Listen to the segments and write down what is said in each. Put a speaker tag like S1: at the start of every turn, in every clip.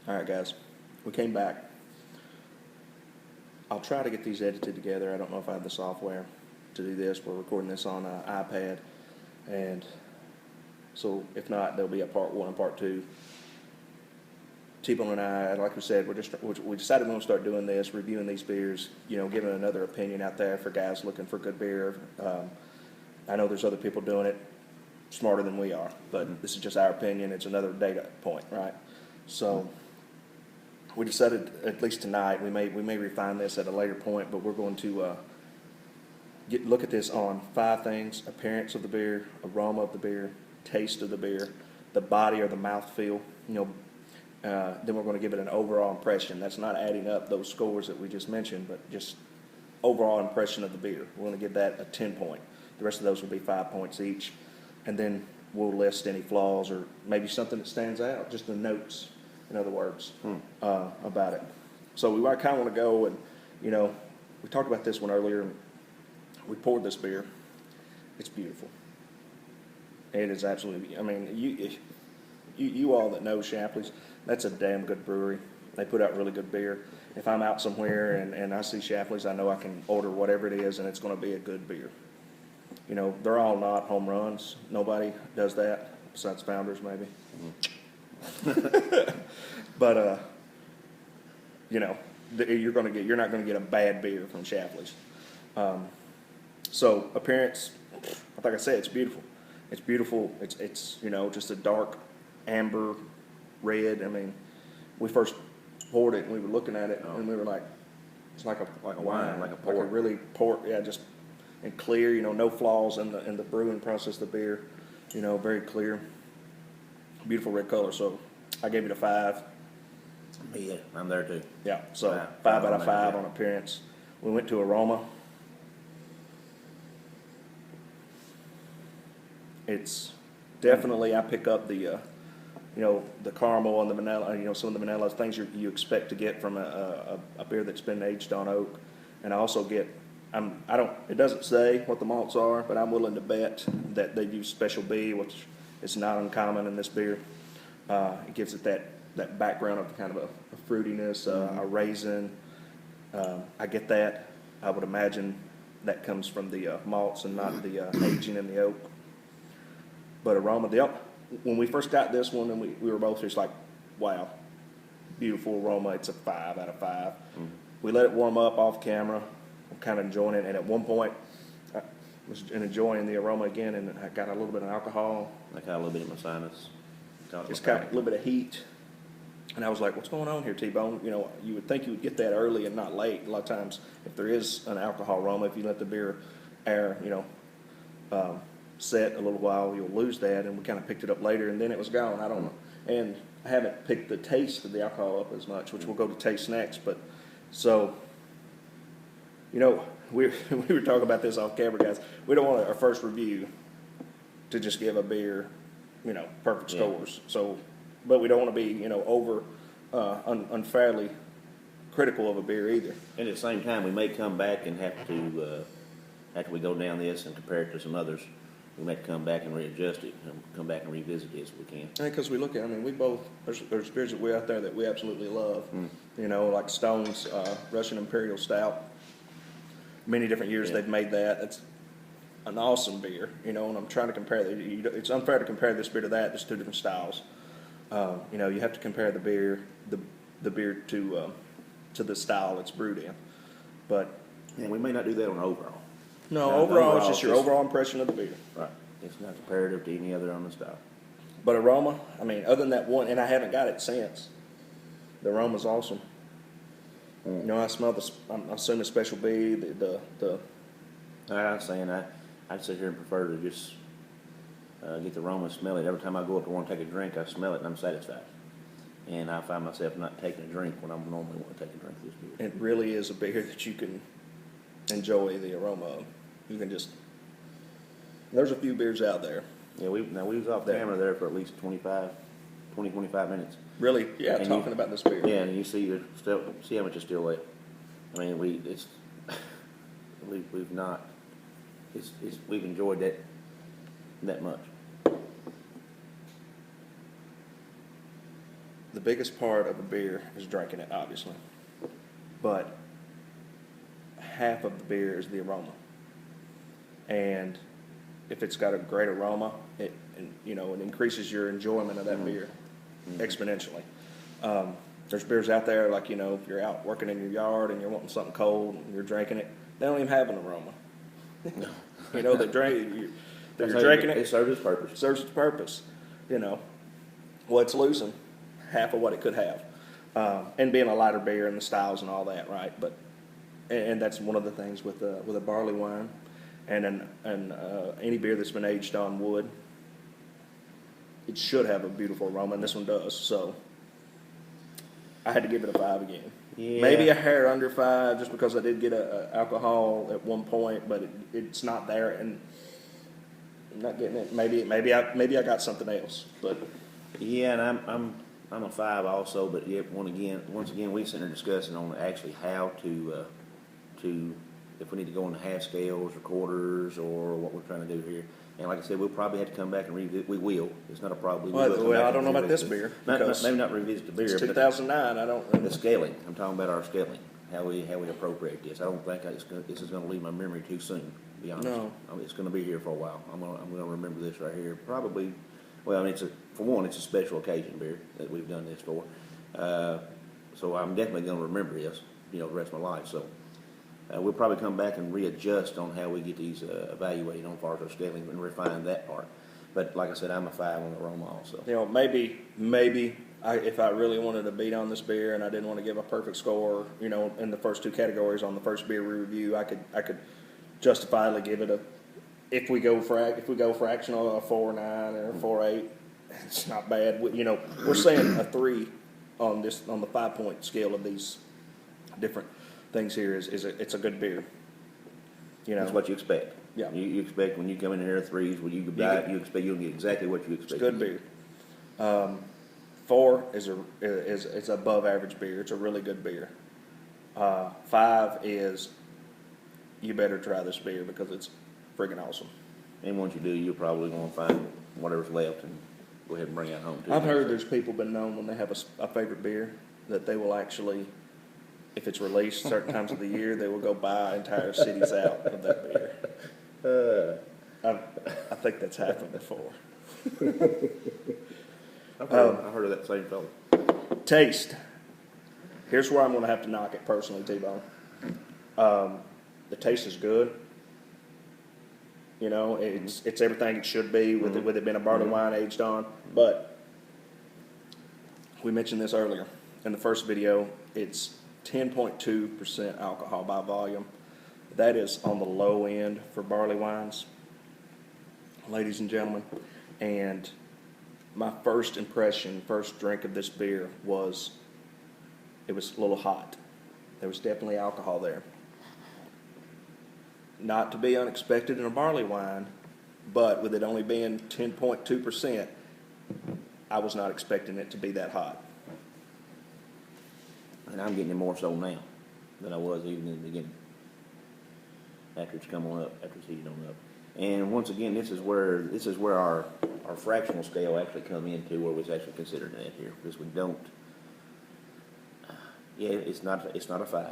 S1: All right, guys, we came back. I'll try to get these edited together. I don't know if I have the software to do this. We're recording this on an iPad, and so if not, there'll be a part one and part two. T-Bone and I, like we said, we decided we're going to start doing this, reviewing these beers, giving another opinion out there for guys looking for good beer. I know there's other people doing it smarter than we are, but this is just our opinion. It's another data point, right? So we decided, at least tonight, we may refine this at a later point, but we're going to look at this on 5 things: appearance of the beer, aroma of the beer, taste of the beer, the body or the mouthfeel. Then we're going to give it an overall impression. That's not adding up those scores that we just mentioned, but just overall impression of the beer. We're going to give that a 10 point. The rest of those will be 5 points each, and then we'll list any flaws or maybe something that stands out, just the notes, in other words, about it. So we kind of want to go and, we talked about this one earlier. We poured this beer. It's beautiful. It is absolutely, you all that know Schlafly's, that's a damn good brewery. They put out really good beer. If I'm out somewhere and I see Schlafly's, I know I can order whatever it is and it's going to be a good beer. They're all not home runs. Nobody does that besides Founders, maybe. But you're not going to get a bad beer from Schlafly's. So appearance, like I said, it's beautiful. It's beautiful. It's just a dark amber red. We first poured it and we were looking at it and we were like, it's like a wine, like a port, like a really port, just and clear. No flaws in the brewing process of the beer. Very clear, beautiful red color. So I gave it a 5.
S2: Yeah, I'm there too.
S1: Yeah, so 5 out of 5 on appearance. We went to aroma. It's definitely, I pick up the the caramel and the vanilla, some of the vanilla things you expect to get from a beer that's been aged on oak. And I also get, it doesn't say what the malts are, but I'm willing to bet that they use Special B, which is not uncommon in this beer. It gives it that background of kind of a fruitiness, a raisin. I get that. I would imagine that comes from the malts and not the aging in the oak. But aroma, when we first got this one, and we were both just like, wow, beautiful aroma. It's a 5 out of 5. Mm-hmm. We let it warm up off camera. I'm kind of enjoying it. And at one point, I was enjoying the aroma again, and I got a little bit of alcohol.
S2: I got a little bit in my sinus.
S1: Just got a little bit of heat. And I was like, what's going on here, T-Bone? You would think you would get that early and not late. A lot of times, if there is an alcohol aroma, if you let the beer air, set a little while, you'll lose that. And we kind of picked it up later, and then it was gone. I don't know. And I haven't picked the taste of the alcohol up as much, which we'll go to taste next. But so, we were talking about this off camera, guys. We don't want our first review to just give a beer, perfect scores. So, but we don't want to be, over unfairly critical of a beer either.
S2: And at the same time, we may come back and have to, after we go down this and compare it to some others, we may have to come back and readjust it and come back and revisit it if we can.
S1: Because we look at, we both, there's beers that we out there that we absolutely love. Like Stone's Russian Imperial Stout. Many different years they've made that. It's an awesome beer, and I'm trying to compare it. It's unfair to compare this beer to that. There's 2 different styles. You have to compare the beer to the style it's brewed in. But
S2: we may not do that on overall.
S1: No, overall it's just your overall impression of the beer.
S2: Right. It's not comparative to any other on the style.
S1: But aroma, other than that one, and I haven't got it since. The aroma's awesome. I smell I'm assuming Special B, the.
S2: I'm saying I'd sit here and prefer to just get the aroma, smell it. Every time I go up to want to take a drink, I smell it and I'm satisfied. And I find myself not taking a drink when I normally want to take a drink of this beer.
S1: It really is a beer that you can enjoy the aroma of. You can just. There's a few beers out there.
S2: Yeah, we was off camera there for at least 25 minutes.
S1: Really? Yeah, and talking about this beer.
S2: Yeah, and you see how much is still left. We've enjoyed that much.
S1: the biggest part of a beer is drinking it, obviously. But half of the beer is the aroma. And if it's got a great aroma, it increases your enjoyment of that beer exponentially. There's beers out there like, if you're out working in your yard and you're wanting something cold and you're drinking it, they don't even have an aroma. No. They're drinking it.
S2: It serves its purpose.
S1: It serves its purpose. Well, it's losing half of what it could have. And being a lighter beer and the styles and all that, right? But and that's one of the things with a barley wine and any beer that's been aged on wood. It should have a beautiful aroma, and this one does. So I had to give it a 5 again.
S2: Yeah.
S1: Maybe a hair under 5, just because I did get a alcohol at one point, but it's not there, and I'm not getting it. Maybe I got something else, but
S2: Yeah, and I'm a 5 also, but once again, we sitting there discussing on actually how to if we need to go into half scales or quarters or what we're trying to do here. And like I said, we'll probably have to come back and revisit. We will. It's not a problem.
S1: Well, I don't know about this beer.
S2: Maybe not revisit the beer.
S1: It's 2009. I don't.
S2: The scaling. I'm talking about our scaling. How we appropriate this. I don't think this is going to leave my memory too soon. To be honest. No. It's going to be here for a while. I'm going to remember this right here. Probably. Well, it's a special occasion beer that we've done this for. So I'm definitely going to remember this, the rest of my life. So we'll probably come back and readjust on how we get these evaluated on far as our scaling and refine that part. But like I said, I'm a 5 on the aroma also.
S1: Maybe if I really wanted to beat on this beer and I didn't want to give a perfect score, in the first 2 categories on the first beer review, I could justifiably give it if we go fractional, a 4.9 or a 4.8. It's not bad. We're saying a 3 on the 5-point scale of these different things here it's a good beer.
S2: That's what you expect.
S1: Yeah.
S2: You expect when you come in here at 3s, when you expect you'll get exactly what you expect.
S1: It's good beer. 4 is above average beer. It's a really good beer. 5 is you better try this beer because it's friggin' awesome.
S2: And once you do, you're probably going to find whatever's left and go ahead and bring it home too.
S1: I've heard there's people been known when they have a favorite beer that they will actually, if it's released certain times of the year, they will go buy entire cities out of that beer. I think that's happened before.
S2: I've heard of that same fellow.
S1: Taste. Here's where I'm going to have to knock it personally, T-Bone. The taste is good. It's everything it should be with it being a barley wine aged on. But we mentioned this earlier in the first video. It's 10.2% alcohol by volume. That is on the low end for barley wines, ladies and gentlemen. And my first drink of this beer was a little hot. There was definitely alcohol there. Not to be unexpected in a barley wine, but with it only being 10.2%, I was not expecting it to be that hot.
S2: And I'm getting it more so now than I was even in the beginning. After it's come on up, after it's heated on up. And once again, this is where our fractional scale actually come into where we actually considered that here, because we don't. It's not a 5.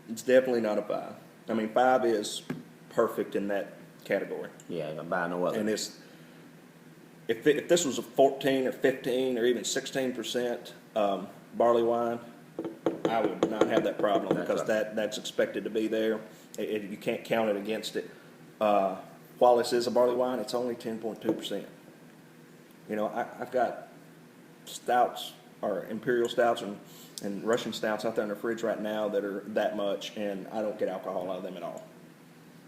S1: It's definitely not a 5. 5 is perfect in that category.
S2: Yeah, by no other.
S1: And if this was a 14 or 15 or even 16% barley wine, I would not have that problem because that's expected to be there. You can't count it against it. While this is a barley wine, it's only 10.2%. I've got stouts or imperial stouts and Russian stouts out there in the fridge right now that are that much, and I don't get alcohol out of them at all.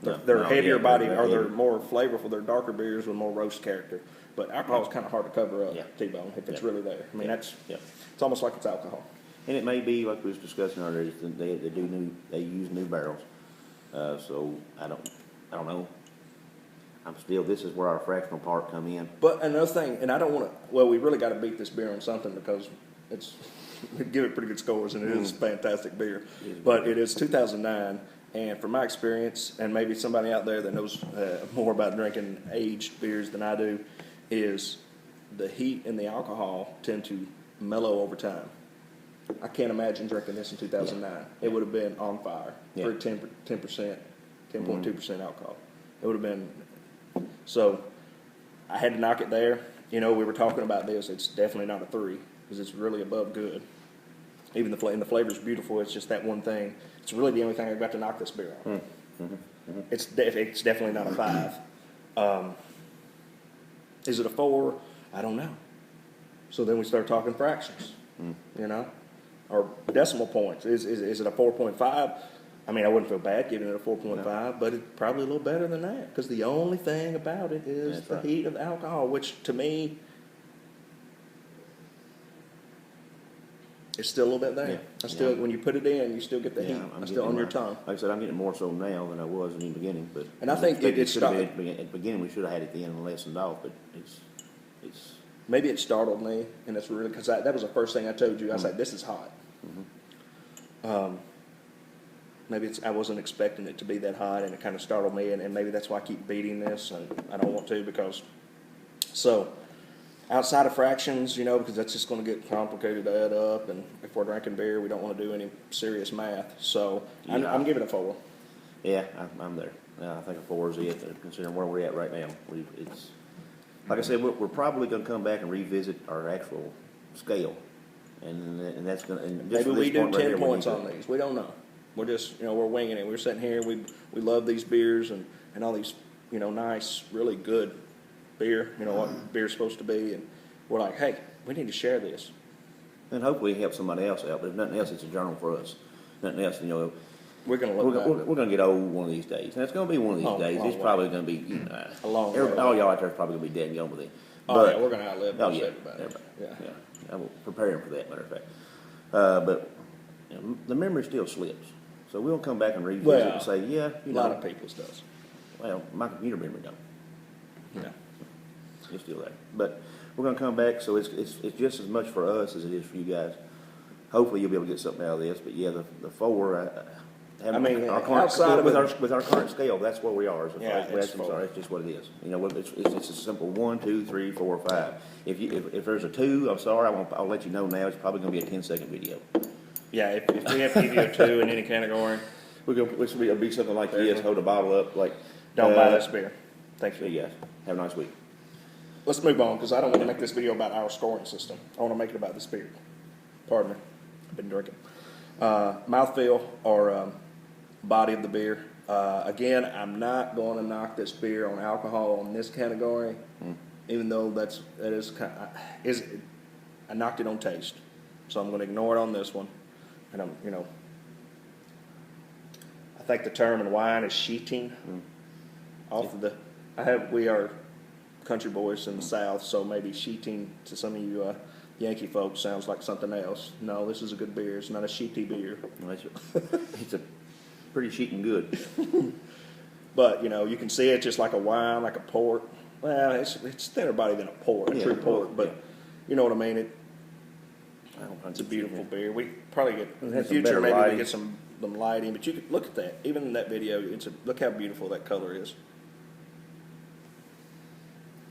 S1: They're heavier body, or they're more flavorful. They're darker beers with more roast character. But alcohol is kind of hard to cover up, T-Bone, if it's really there. It's almost like it's alcohol.
S2: And it may be, like we was discussing earlier, they use new barrels. So I don't know. This is where our fractional part come in.
S1: But another thing, and I don't want to, we really got to beat this beer on something because we give it pretty good scores, and it is fantastic beer. But it is 2009, and from my experience, and maybe somebody out there that knows more about drinking aged beers than I do, is the heat and the alcohol tend to mellow over time. I can't imagine drinking this in 2009. It would have been on fire for 10%, 10.2% alcohol. It would have been. So I had to knock it there. You know, we were talking about this. It's definitely not a 3 because it's really above good. Even and the flavor's beautiful. It's just that one thing. It's really the only thing I've got to knock this beer on. It's definitely not a 5. Is it a 4? I don't know. So then we start talking fractions, you know, or decimal points. Is it a 4.5? I mean, I wouldn't feel bad giving it a 4.5, but it's probably a little better than that because the only thing about it is the heat of the alcohol, which to me is still a little bit there. Yeah. When you put it in, you still get the heat. It's still on your tongue.
S2: Like I said, I'm getting more so now than I was in the beginning. But
S1: and I think it started
S2: at the beginning. We should have had it at the end and lessened off, but it's.
S1: Maybe it startled me, and it's really because that was the first thing I told you. I said, "This is hot." Maybe I wasn't expecting it to be that hot, and it kind of startled me, and maybe that's why I keep beating this, and I don't want to because. So, outside of fractions, you know, because that's just going to get complicated to add up, and if we're drinking beer, we don't want to do any serious math. So, I'm giving it a 4.
S2: Yeah, I'm there. I think a 4 is it, considering where we're at right now. It's like I said, we're probably going to come back and revisit our actual scale, and that's going to.
S1: Maybe we do 10 points on these. We don't know. We're just, you know, we're winging it. We're sitting here. We love these beers and all these, you know, nice, really good beer. You know what beer's supposed to be, and we're like, hey, we need to share this.
S2: And hopefully help somebody else out. But if nothing else, it's a journal for us. Nothing else, you know.
S1: We're going to look back.
S2: We're going to get old one of these days, and it's going to be one of these days. It's probably going to be, you know,
S1: a long way.
S2: All y'all out there is probably going to be dead and gone with it.
S1: But, we're going to outlive
S2: everybody. Yeah. I will prepare him for that, matter of fact. But you know, the memory still slips. So we'll come back and revisit and say, yeah, you know.
S1: A lot of people's does.
S2: Well, my computer memory don't.
S1: Yeah.
S2: It's still there. But we're going to come back, so it's just as much for us as it is for you guys. Hopefully you'll be able to get something out of this. But yeah, the 4, outside of with our current scale, that's where we are. It's just what it is. You know, it's a simple 1, 2, 3, 4, 5. If there's a 2, I'm sorry, I'll let you know now. It's probably going to be a 10-second video.
S1: Yeah, if we have to give you a 2 in any category,
S2: it'll be something like this. Hold a bottle up, like
S1: don't buy this beer. Thanks,
S2: you guys. Have a nice week.
S1: Let's move on because I don't want to make this video about our scoring system. I want to make it about this beer. Pardon me, I've been drinking. Mouthfeel or body of the beer. Again, I'm not going to knock this beer on alcohol in this category, even though that is kind of, I knocked it on taste, so I'm going to ignore it on this one. And I think the term in wine is sheeting. We are country boys in the South, so maybe sheeting to some of you Yankee folks sounds like something else. No, this is a good beer. It's not a sheety beer.
S2: It's a pretty sheeting good.
S1: But, you know, you can see it just like a wine, like a port. Well, it's thinner body than a port, a true port. But you know what I mean? It's a beautiful beer. We probably get, in the future, maybe we get some lighting. But you could look at that. Even in that video, look how beautiful that color is.